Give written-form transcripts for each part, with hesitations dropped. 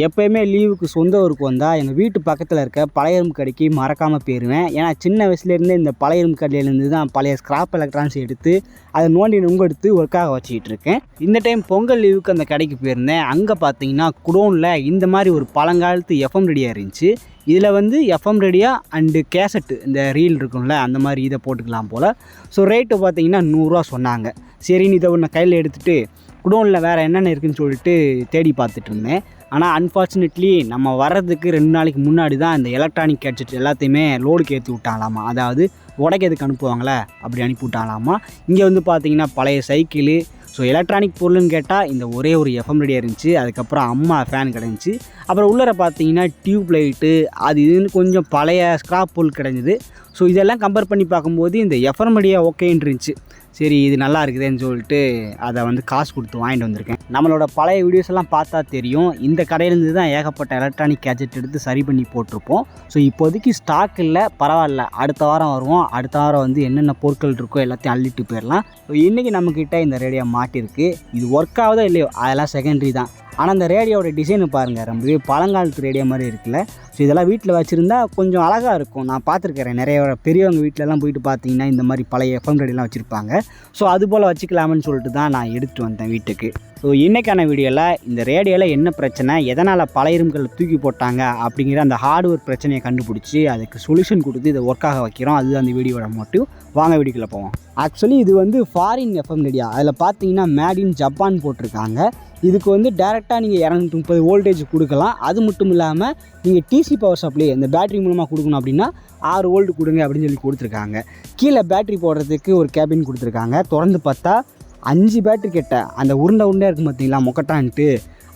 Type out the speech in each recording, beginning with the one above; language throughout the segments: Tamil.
எப்போயுமே லீவுக்கு சொந்த ஊருக்கு வந்தால் எங்கள் வீட்டு பக்கத்தில் இருக்க பழைய இரும்பு கடைக்கு மறக்காமல் போயிடுவேன். ஏன்னா சின்ன வயசுலேருந்தே இந்த பழைய இரும்பு கடையிலேருந்து தான் பழைய ஸ்கிராப் எலக்ட்ரானிக்ஸ் எடுத்து அதை நொங்கெடுத்து ஒர்க்காக வச்சுக்கிட்டு இருக்கேன். இந்த டைம் பொங்கல் லீவுக்கு அந்த கடைக்கு போயிருந்தேன். அங்கே பார்த்தீங்கன்னா குடோனில் இந்த மாதிரி ஒரு பழங்காலத்து எஃப்எம் ரேடியோ இருந்துச்சு. இதில் வந்து எஃப்எம் ரேடியோ அண்டு கேசட்டு இந்த ரீல் இருக்கும்ல அந்த மாதிரி இதை போட்டுக்கலாம் போல். ஸோ ரேட்டு பார்த்தீங்கன்னா 100 ரூபா சொன்னாங்க. சரின்னு இதை ஒன்று கையில் எடுத்துகிட்டு குடோனில் வேறு என்னென்ன இருக்குதுன்னு சொல்லிட்டு தேடி பார்த்துட்டு இருந்தேன். ஆனால் அன்ஃபார்ச்சுனேட்லி நம்ம வர்றதுக்கு 2 நாளைக்கு முன்னாடி தான் இந்த எலக்ட்ரானிக் கேட்ஜெட் எல்லாத்தையுமே லோடுக்கு ஏற்றி விட்டாங்களாமா. அதாவது உடைக்கிறதுக்கு அனுப்புவாங்களே அப்படி அனுப்பி விட்டாங்களாமா. இங்கே வந்து பார்த்திங்கன்னா பழைய சைக்கிளு. ஸோ எலக்ட்ரானிக் பொருள்னு கேட்டால் இந்த ஒரே ஒரு எஃப்எம் ரேடியோ இருந்துச்சு. அதுக்கப்புறம் அம்மா ஃபேன் கிடந்துச்சு. அப்புறம் உள்ளர பார்த்தீங்கன்னா டியூப் லைட்டு அது இதுன்னு கொஞ்சம் பழைய ஸ்க்ராப் பொருள் கிடஞ்சிது. ஸோ இதெல்லாம் கம்பேர் பண்ணி பார்க்கும்போது இந்த எஃப்எம் ரேடியோ ஓகேன்னு இருந்துச்சு. சரி இது நல்லா இருக்குதுன்னு சொல்லிட்டு அதை வந்து காசு கொடுத்து வாங்கிட்டு வந்திருக்கேன். நம்மளோட பழைய வீடியோஸ் எல்லாம் பார்த்தா தெரியும், இந்த கடையிலேருந்து தான் ஏகப்பட்ட எலக்ட்ரானிக் கேட்ஜெட் எடுத்து சரி பண்ணி போட்டிருப்போம். ஸோ இப்போதைக்கு ஸ்டாக் இல்லை, பரவாயில்ல, அடுத்த வாரம் வருவோம். அடுத்த வாரம் வந்து என்னென்ன பொருட்கள் இருக்கோ எல்லாத்தையும் அள்ளிட்டு போயிடலாம். ஸோ இன்றைக்கி நம்மக்கிட்ட இந்த ரேடியோ மாட்டிருக்கு. இது ஒர்க் ஆகுதோ இல்லையோ அதெல்லாம் செகண்டரி தான். ஆனால் அந்த ரேடியோட டிசைனு பாருங்கள், ரொம்பவே பழங்காலத்து ரேடியோ மாதிரி இருக்குல்ல. ஸோ இதெல்லாம் வீட்டில் வச்சுருந்தா கொஞ்சம் அழகாக இருக்கும். நான் பார்த்துருக்கிறேன் நிறைய பெரியவங்க வீட்டிலலாம் போயிட்டு பார்த்தீங்கன்னா இந்த மாதிரி பழைய எஃப்எம் ரேடியோலாம் வச்சுருப்பாங்க. ஸோ அது போல் வச்சுக்கலாமன்னு சொல்லிட்டு தான் நான் எடுத்துகிட்டு வந்தேன் வீட்டுக்கு. ஸோ இன்றைக்கான வீடியோவில் இந்த ரேடியோவில் என்ன பிரச்சனை, எதனால் பழைய இரும்புகளை தூக்கி போட்டாங்க அப்படிங்கிற அந்த ஹார்ட்வேர் பிரச்சனையை கண்டுபிடிச்சி அதுக்கு சொல்யூஷன் கொடுத்து இதை ஒர்க்காக வைக்கிறோம். அது அந்த வீடியோட மோட்டிவ். வாங்க வீடியோக்குள்ளே போவோம். ஆக்சுவலி இது வந்து ஃபாரின் எஃப்எம் ரேடியோ. அதில் பார்த்தீங்கன்னா மேட் இன் ஜப்பான் போட்டிருக்காங்க. இதுக்கு வந்து டேரெக்டாக நீங்கள் 230 வோல்டேஜ் கொடுக்கலாம். அது மட்டும் இல்லாமல் நீங்கள் டிசி பவர் சப்ளை இந்த பேட்டரி மூலமாக கொடுக்கணும் அப்படின்னா 6 வோல்ட் கொடுங்க அப்படின்னு சொல்லி கொடுத்துருக்காங்க. கீழே பேட்டரி போடுறதுக்கு ஒரு கேபின் கொடுத்துருக்காங்க. திறந்து பார்த்தா 5 பேட்டரி கிட்ட அந்த உருண்டையாக இருக்கும் பார்த்தீங்களா மொக்கட்டான்ட்டு,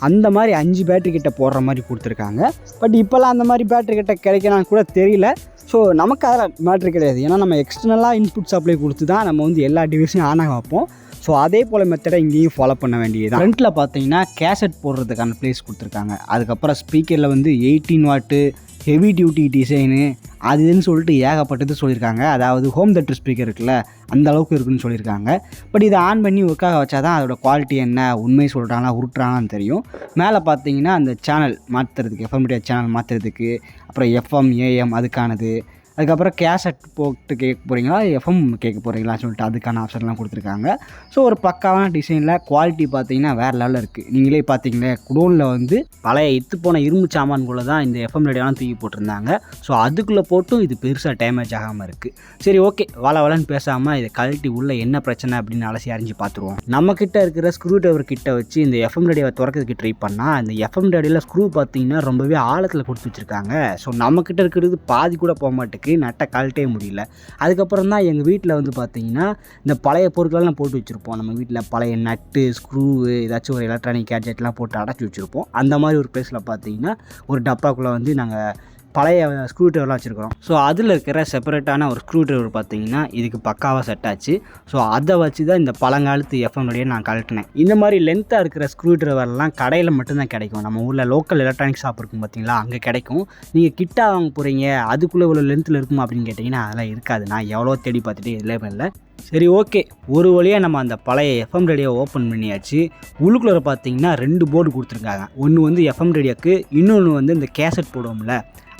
அந்த மாதிரி 5 பேட்டரி கிட்ட போடுற மாதிரி கொடுத்துருக்காங்க. பட் இப்போல்லாம் அந்த மாதிரி பேட்டரி கிட்ட கிடைக்கலான்னு கூட தெரியல. ஸோ நமக்கு அதில் மேட்ரு கிடையாது. ஏன்னா நம்ம எக்ஸ்டர்னலாக இன்புட் சப்ளை கொடுத்து தான் நம்ம வந்து எல்லா டிவைஸையும் ஆனாக வைப்போம். ஸோ அதே போல் மெத்தடை இங்கேயும் ஃபாலோ பண்ண வேண்டியது தான். ஃப்ரண்ட்டில் பார்த்தீங்கன்னா கேசட் போடுறதுக்கான ப்ளேஸ் கொடுத்துருக்காங்க. அதுக்கப்புறம் ஸ்பீக்கரில் வந்து 18 வாட்டு ஹெவி டியூட்டி டிசைனு அது இதுன்னு சொல்லிட்டு ஏகப்பட்டது சொல்லியிருக்காங்க. அதாவது ஹோம் தேட்டர் ஸ்பீக்கர் இருக்குல்ல அந்த அளவுக்கு இருக்குதுன்னு சொல்லியிருக்காங்க. பட் இதை ஆன் பண்ணி ஒர்க்காக வச்சா தான் அதோட குவாலிட்டி என்ன, உண்மை சொல்கிறாங்களா உருட்டுறாங்கன்னு தெரியும். மேலே பார்த்தீங்கன்னா அந்த சேனல் மாற்றுறதுக்கு, எஃப்எம் ரேடியோ சேனல் மாற்றுறதுக்கு, அப்புறம் எஃப்எம் ஏஎம் அதுக்கானது, அதுக்கப்புறம் கேசட் போட்டு கேட்க போகிறீங்களா எஃப்எம் கேட்க போகிறீங்களான்னு சொல்லிட்டு அதுக்கான ஆப்ஷன்லாம் கொடுத்துருக்காங்க. ஸோ ஒரு பக்காவான டிசைனில் குவாலிட்டி பார்த்தீங்கன்னா வேறு லெவலில் இருக்குது. நீங்களே பார்த்தீங்களே குடோனில் வந்து பழைய போன இரும்பு சாமான்குள்ளே தான் இந்த எஃப்எம் ரேடியோலாம் தூக்கி போட்டிருந்தாங்க. ஸோ அதுக்குள்ளே போட்டும் இது பெருசாக டேமேஜ் ஆகாமல் இருக்குது. சரி ஓகே, வளன்னு பேசாமல் இதை கழட்டி உள்ளே என்ன பிரச்சனை அப்படின்னு அலசி அறிஞ்சு பார்த்துருவோம். நம்மக்கிட்ட இருக்கிற ஸ்க்ரூ டிரைவர் கிட்ட வச்சு இந்த எஃப்எம் ரேடியோவை திறக்கிறதுக்கு ட்ரை பண்ணால் இந்த எஃப்எம் ரேடியோவில் ஸ்க்ரூ பார்த்தீங்கன்னா ரொம்பவே ஆழத்தில் கொடுத்து வச்சுருக்காங்க. ஸோ நம்மக்கிட்ட இருக்கிறது பாதி கூட போக மாட்டேங்குது, நட்டை கழட்டே முடியல. அதுக்கப்புறம் தான் எங்கள் வீட்டில் வந்து பார்த்திங்கன்னா இந்த பழைய பொருட்கள்லாம் போட்டு வச்சுருப்போம். நம்ம வீட்டில் பழைய நட்டு ஸ்க்ரூவு ஏதாச்சும் ஒரு எலக்ட்ரானிக் கேட்ஜெட்லாம் போட்டு அடைச்சி வச்சுருப்போம். அந்த மாதிரி ஒரு ப்ளேஸில் பார்த்திங்கன்னா ஒரு டப்பாக்குள்ளே வந்து நாங்கள் பழைய ஸ்க்ரூ ட்ரைவர்லாம் வச்சுருக்கிறோம். ஸோ அதில் இருக்கிற செப்பரேட்டான ஒரு ஸ்க்ரூ ட்ரைவர் பார்த்திங்கன்னா இதுக்கு பக்காவாக செட் ஆச்சு. ஸோ அதை வச்சு தான் இந்த பழங்காலத்து எஃப்எம் ரேடியோ நான் கழட்டினேன். இந்த மாதிரி லென்த்தாக இருக்கிற ஸ்க்ரூ ட்ரைவர்லாம் கடையில் மட்டும்தான் கிடைக்கும். நம்ம ஊரில் லோக்கல் எலக்ட்ரானிக் ஷாப் இருக்கும் பார்த்திங்களா, அங்கே கிடைக்கும். நீங்கள் கிட்டா வாங்க போகிறீங்க அதுக்குள்ளே இவ்வளோ லென்த்தில் இருக்குமா அப்படின்னு கேட்டிங்கன்னா அதெல்லாம் இருக்காது. நான் எவ்வளோ தேடி பார்த்துட்டு எதுலேயுமே இல்லை. சரி ஓகே, ஒரு வழியாக நம்ம அந்த பழைய எஃப்எம் ரேடியோ ஓப்பன் பண்ணியாச்சு. உள்ளுக்குள்ளே பார்த்தீங்கன்னா 2 போர்டு கொடுத்துருக்காங்க. ஒன்று வந்து எஃப்எம் ரேடியோக்கு, இன்னொன்று வந்து இந்த கேசட் போடுவோம்ல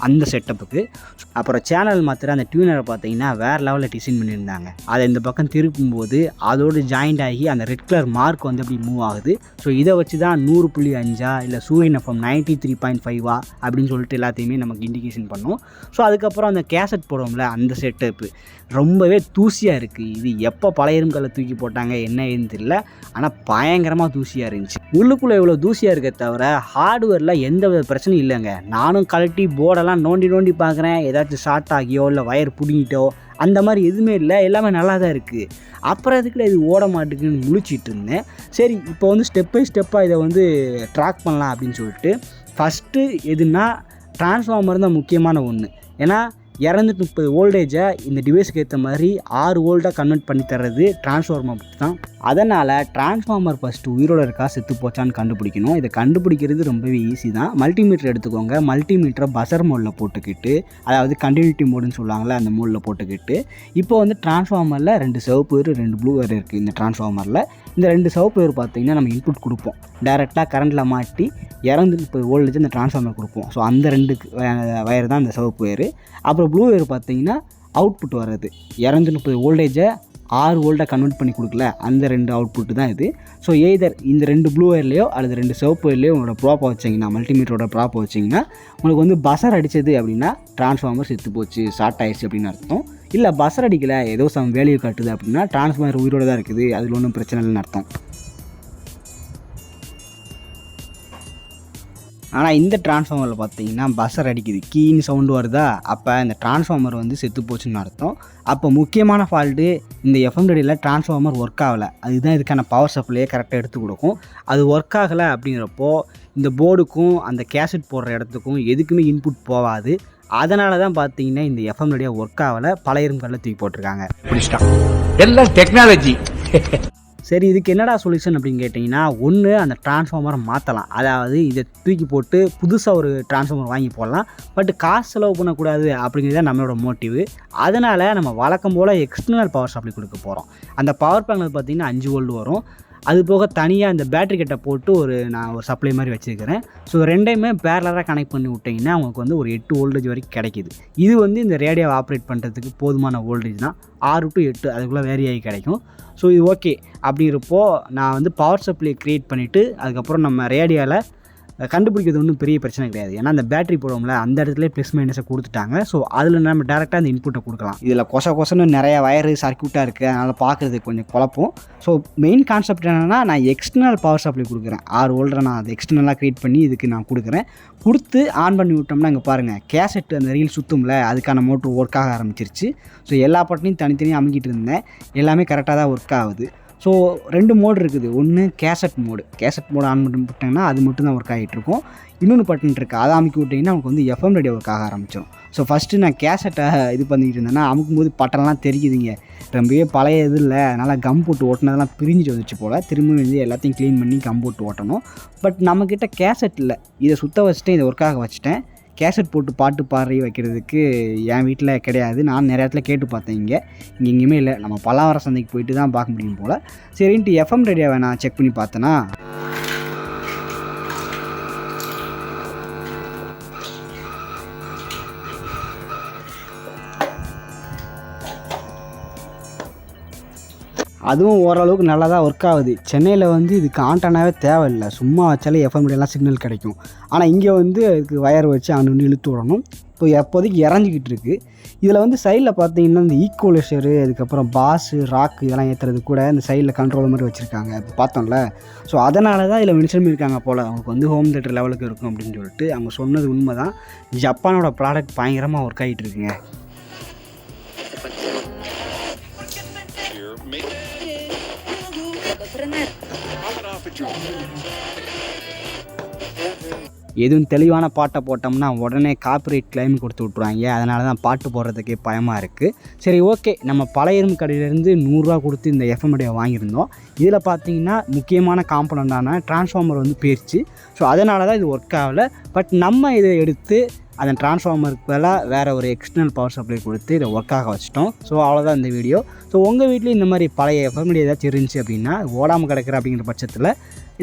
அந்த செட்டப்புக்கு. அப்புறம் சேனல் மாத்திர அந்த டியூனரை பார்த்தீங்கன்னா வேறு லெவலில் டிசைன் பண்ணியிருந்தாங்க. அதை இந்த பக்கம் திருப்பும்போது அதோடு ஜாயிண்ட் ஆகி அந்த ரெட் கலர் மார்க் வந்து அப்படி மூவ் ஆகுது. ஸோ இதை வச்சு தான் 100.5 இல்லை சூரியன் எஃப்எம் 93.5 அப்படின்னு சொல்லிட்டு எல்லாத்தையுமே நமக்கு இண்டிகேஷன் பண்ணும். ஸோ அதுக்கப்புறம் அந்த கேசட் போடுவோம்ல அந்த செட்டப்பு ரொம்பவே தூசியாக இருக்குது. இது எப்போ பழைய இரும்புகளை தூக்கி போட்டாங்க என்ன ஏதுன்னு தெரியல, ஆனால் பயங்கரமாக தூசியாக இருந்துச்சு. உள்ளுக்குள்ளே இவ்வளோ தூசியாக இருக்க தவிர ஹார்ட்வேரில் எந்த வித பிரச்சனையும் இல்லைங்க. நானும் கழட்டி போர்டெல்லாம் நோண்டி பார்க்குறேன், ஏதாச்சும் ஷார்ட் ஆகியோ இல்லை வயர் பிடிங்கிட்டோ அந்த மாதிரி எதுவுமே இல்லை, எல்லாமே நல்லா தான் இருக்குது. அப்புறம் இதுக்குள்ள இது ஓட மாட்டேங்குன்னு முழிச்சிட்டு இருந்தேன். சரி இப்போ வந்து ஸ்டெப் பை ஸ்டெப்பாக இதை வந்து ட்ராக் பண்ணலாம் அப்படின்னு சொல்லிட்டு ஃபஸ்ட்டு எதுனா டிரான்ஸ்ஃபார்மர் தான் முக்கியமான ஒன்று. ஏன்னா 230 வோல்டேஜை இந்த டிவைஸுக்கு ஏற்ற மாதிரி 6 வோல்ட்டாக கன்வெர்ட் பண்ணி தர்றது டிரான்ஸ்ஃபார்மர் தான். அதனால் டிரான்ஸ்ஃபார்மர் ஃபஸ்ட்டு உயிரோடு இருக்கா செத்து போச்சான்னு கண்டுபிடிக்கணும். இதை கண்டுபிடிக்கிறது ரொம்பவே ஈஸி தான். மல்டிமீட்டர் எடுத்துக்கோங்க. மல்டிமீட்டரை பசர் மோடில் போட்டுக்கிட்டு, அதாவது கண்டினியூட்டி மோடுன்னு சொல்லுவாங்களே அந்த மோடில் போட்டுக்கிட்டு, இப்போ வந்து டிரான்ஸ்ஃபார்மரில் 2 சிவப்பு 2 ப்ளூ வேறு இருக்குது. இந்த டிரான்ஸ்ஃபார்மரில் இந்த 2 சிவப்பு ஒயர் பார்த்திங்கன்னா நம்ம இன்புட் கொடுப்போம். டைரெக்டாக கரண்டில் மாட்டி 230 வோல்டேஜ் அந்த ட்ரான்ஸ்ஃபார்மர் கொடுப்போம். ஸோ அந்த 2 வயர் தான் இந்த சிவப்பு ஒயர். அப்புறம் ப்ளூ ஒயர் பார்த்திங்கன்னா அவுட்புட் வர்றது 230 வோல்டேஜை 6 வோல்ட்டாக கன்வெர்ட் பண்ணி கொடுக்கல, அந்த 2 அவுட்புட்டு தான் இது. ஸோ எய்தர் இந்த 2 ப்ளூ ஒயர்லையோ அல்லது 2 சிவப்பு ஒயர்லையோ உங்களோட ப்ராப்பை வச்சிங்கன்னா, மல்டிமீட்டரோட ப்ராப்பை வச்சிங்கன்னா உங்களுக்கு வந்து பஸர் அடித்தது அப்படின்னா ட்ரான்ஸ்ஃபார்மர் செத்து போச்சு, ஷார்ட் ஆயிடுச்சு அப்படின்னு அர்த்தம். இல்லை பஸர் அடிக்கலை, ஏதோ சம் வேல்யூ காட்டுது அப்படின்னா ட்ரான்ஸ்ஃபார்மர் உயிரோடு தான் இருக்குது, அதில் ஒன்றும் பிரச்சனை இல்லைன்னு அர்த்தம். ஆனால் இந்த ட்ரான்ஸ்ஃபார்மரில் பார்த்தீங்கன்னா பஸர் அடிக்குது, கீன்னு சவுண்டு வருதா, அப்போ இந்த ட்ரான்ஸ்ஃபார்மர் வந்து செத்து போச்சுன்னு அர்த்தம். அப்போ முக்கியமான ஃபால்ட்டு இந்த எஃப்எம் ரேடியோவில் ட்ரான்ஸ்ஃபார்மர் ஒர்க் ஆகலை. அதுதான் இதுக்கான பவர் சப்ளையை கரெக்டாக எடுத்து கொடுக்கும். அது ஒர்க் ஆகலை அப்படிங்கிறப்போ இந்த போர்டுக்கும் அந்த கேசட் போடுற இடத்துக்கும் எதுக்குமே இன்புட் போகாது. அதனால தான் பார்த்தீங்கன்னா இந்த எஃப்எம் ரேடியோ ஒர்க் ஆகலை, பழைய இரும்புகளில் தூக்கி போட்டிருக்காங்க. எல்லாம் டெக்னாலஜி. சரி, இதுக்கு என்னடா சொல்யூஷன் அப்படின்னு கேட்டிங்கன்னா, ஒன்று அந்த ட்ரான்ஸ்ஃபார்மரை மாற்றலாம். அதாவது இதை தூக்கி போட்டு புதுசாக ஒரு ட்ரான்ஸ்ஃபார்மர் வாங்கி போடலாம். பட் காசு செலவு பண்ணக்கூடாது அப்படிங்கிறது தான் நம்மளோட மோட்டிவ். அதனால் நம்ம வழக்கம் போல் எக்ஸ்டர்னல் பவர் சப்ளை கொடுக்க போகிறோம். அந்த பவர் பேனல் பார்த்திங்கன்னா 5 வோல்ட் வரும். அது போக தனியாக இந்த பேட்டரி கிட்ட போட்டு நான் ஒரு சப்ளை மாதிரி வச்சுருக்கிறேன். ஸோ ரெண்டையுமே பேரலராக கனெக்ட் பண்ணி விட்டிங்கன்னா உங்களுக்கு வந்து ஒரு 8 வோல்டேஜ் வரைக்கும் கிடைக்கிது. இது வந்து இந்த ரேடியோவை ஆப்ரேட் பண்ணுறதுக்கு போதுமான வோல்டேஜ் தான். 6 to 8 அதுக்குள்ளே வேரி ஆகி கிடைக்கும். ஸோ இது ஓகே. அப்படிங்கிறப்போ நான் வந்து பவர் சப்ளை க்ரியேட் பண்ணிவிட்டு அதுக்கப்புறம் நம்ம ரேடியோவில் கண்டுபிடிக்கிறது ஒன்றும் பெரிய பிரச்சனை கிடையாது. ஏன்னா அந்த பேட்டரி போடுவோம்ல, அந்த இடத்துல ப்ளஸ் மைனஸை கொடுத்துட்டாங்க. ஸோ அதில் நம்ம டேரெக்டாக அந்த இன்புட்டை கொடுக்கலாம். இதில் கொசன்னு நிறைய வயரு சர்க்யூட்டாக இருக்குது, அதனால் பார்க்குறதுக்கு கொஞ்சம் குழப்பம். ஸோ மெயின் கான்செப்ட் என்னென்னா, நான் எக்ஸ்டர்னல் பவர் சப்ளை கொடுக்குறேன். 6 வோல்ட்டை நான் அது எக்ஸ்டர்னலாக க்ரியேட் பண்ணி இதுக்கு நான் கொடுக்குறேன். கொடுத்து ஆன் பண்ணி விட்டோம்னா இங்கே பாருங்கள், கேசட் அந்த ரீல் சுற்றும்ல, அதுக்கான மோட்ரு ஒர்க் ஆக ஆரம்பிச்சிருச்சு. ஸோ எல்லா பட்டனையும் தனித்தனியாக அமுக்கிட்டு இருந்தேன், எல்லாமே கரெக்டாக தான் ஒர்க் ஆகுது. ஸோ 2 மோடு இருக்குது. ஒன்று கேசட் மோடு ஆன் பண்ணி விட்டிங்கன்னா அது மட்டும் தான் ஒர்க் ஆகிட்டுருக்கும். இன்னொன்று பட்டன் இருக்குது, அதை அமுக்கி விட்டிங்கன்னா நமக்கு வந்து எஃப்எம் ரேடியோ ஒர்க் ஆக ஆரம்பிச்சிடும். ஸோ ஃபஸ்ட்டு நான் கேசட்டை இது பண்ணிக்கிட்டு இருந்தேன்னா அமுக்கும்போது பட்டன்லாம் தெரியுதுங்க, ரொம்பவே பழைய இது இல்லை, அதனால் கம் போட்டு ஓட்டினதெல்லாம் பிரிஞ்சுட்டு வந்துச்சு போல். திரும்பவும் வந்து எல்லாத்தையும் க்ளீன் பண்ணி கம் போட்டு ஓட்டணும். பட் நம்மக்கிட்ட கேசட் இல்லை, இதை சுற்ற வச்சுட்டு இதை ஒர்க் ஆக வச்சுட்டேன். கேசட் போட்டு பாட்டு பாடி வைக்கிறதுக்கு என் வீட்டில் கிடையாது. நான் நிறைய இடத்துல கேட்டு பார்த்தேன், இங்கே எங்கேயுமே இல்லை. நம்ம பல்லாவரம் சந்தைக்கு போயிட்டு தான் பார்க்க முடியும் போல். சரின்ட்டு எஃப்எம் ரேடியோவை நான் செக் பண்ணி பார்த்தேன்னா அதுவும் ஓரளவுக்கு நல்லா தான் ஒர்க் ஆகுது. சென்னையில் வந்து இதுக்கு ஆண்டனாவே தேவையில்லை, சும்மா வச்சாலே எஃப்எம் ரேடியோலாம் சிக்னல் கிடைக்கும். ஆனால் இங்கே வந்து அதுக்கு வயர் வச்சு அங்கே இழுத்து விடணும். இப்போ எப்போதைக்கு இறஞ்சிக்கிட்டு இருக்குது. இதில் வந்து சைடில் பார்த்தீங்கன்னா இந்த ஈக்குவலைசரு, அதுக்கப்புறம் பாஸு, ராக்கு இதெல்லாம் ஏற்றுறது கூட இந்த சைடில் கண்ட்ரோல் மாதிரி வச்சுருக்காங்க. இப்போ பார்த்தோம்ல. ஸோ அதனால தான் இதில் மென்ஷன் பண்ணியிருக்காங்க போல், அவங்களுக்கு வந்து ஹோம் தேட்டர் லெவலுக்கு இருக்கும் அப்படின்னு சொல்லிட்டு. அவங்க சொன்னது உண்மை தான். ஜப்பானோட ப்ராடக்ட் பயங்கரமாக ஒர்க் ஆகிட்டு இருக்குங்க. எதுவும் தெளிவான பாட்டை போட்டோம்னா உடனே காப்பிரைட் கிளைம் கொடுத்து விட்ருவாங்க. அதனால தான் பாட்டு போடுறதுக்கே பயமாக இருக்குது. சரி ஓகே, நம்ம பழைய இரும்பு கடையிலேருந்து 100 ரூபா கொடுத்து இந்த எஃப்எம் ரேடியோ வாங்கியிருந்தோம். இதில் பார்த்தீங்கன்னா முக்கியமான காம்பனண்டான ட்ரான்ஸ்ஃபார்மர் வந்து போயிடுச்சு. ஸோ அதனால தான் இது ஒர்க் ஆகலை. பட் நம்ம இதை எடுத்து அந்த ட்ரான்ஸ்ஃபார்மருக்கு பதிலாக வேறு ஒரு எக்ஸ்டர்னல் பவர் சப்ளை கொடுத்து இதை ஒர்க் ஆக வச்சிட்டோம். ஸோ அவ்வளோதான் இந்த வீடியோ. ஸோ உங்கள் வீட்லேயும் இந்த மாதிரி பழைய எஃப்எம் ரேடியோ ஏதாச்சும் இருந்துச்சு அப்படின்னா, ஓடாமல் கிடக்கிற அப்படிங்கிற பட்சத்தில்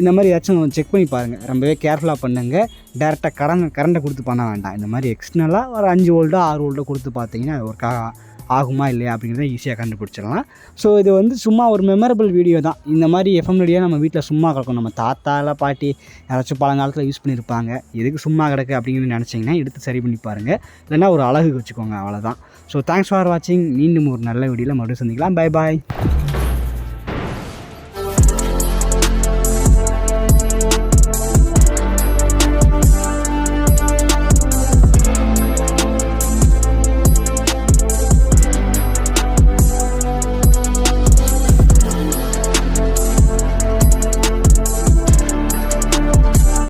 இந்த மாதிரி ஏதாச்சும் செக் பண்ணி பாருங்கள். ரொம்பவே கேர்ஃபுல்லாக பண்ணுங்கள். டேரெக்டாக கரண்ட்டை கொடுத்து பண்ண வேண்டாம். இந்த மாதிரி எக்ஸ்டர்னலாக ஒரு 5 வோல்ட்டோ 6 வோல்ட்டோ கொடுத்து பார்த்தீங்கன்னா அது ஒர்க் ஆகுமா இல்லையா அப்படிங்கிறத ஈஸியாக கண்டுபிடிச்சிடலாம். ஸோ இது வந்து சும்மா ஒரு மெமரபிள் வீடியோ தான். இந்த மாதிரி எஃப்எம் ரேடியோ நம்ம வீட்டில் சும்மா கிடக்கும். நம்ம தாத்தாலாம் பாட்டி யாராச்சும் பழங்காலத்தில் யூஸ் பண்ணியிருப்பாங்க. எதுக்கு சும்மா கிடக்கு அப்படிங்கிறது நினச்சிங்கன்னா எடுத்து சரி பண்ணி பாருங்கள். இல்லைன்னா ஒரு அழகுக்கு வச்சுக்கோங்க, அவ்வளோதான். ஸோ தேங்க்ஸ் ஃபார் வாட்சிங். மீண்டும் ஒரு நல்ல வீடியோவில் மறுபடியும் சந்திக்கலாம். Bye bye.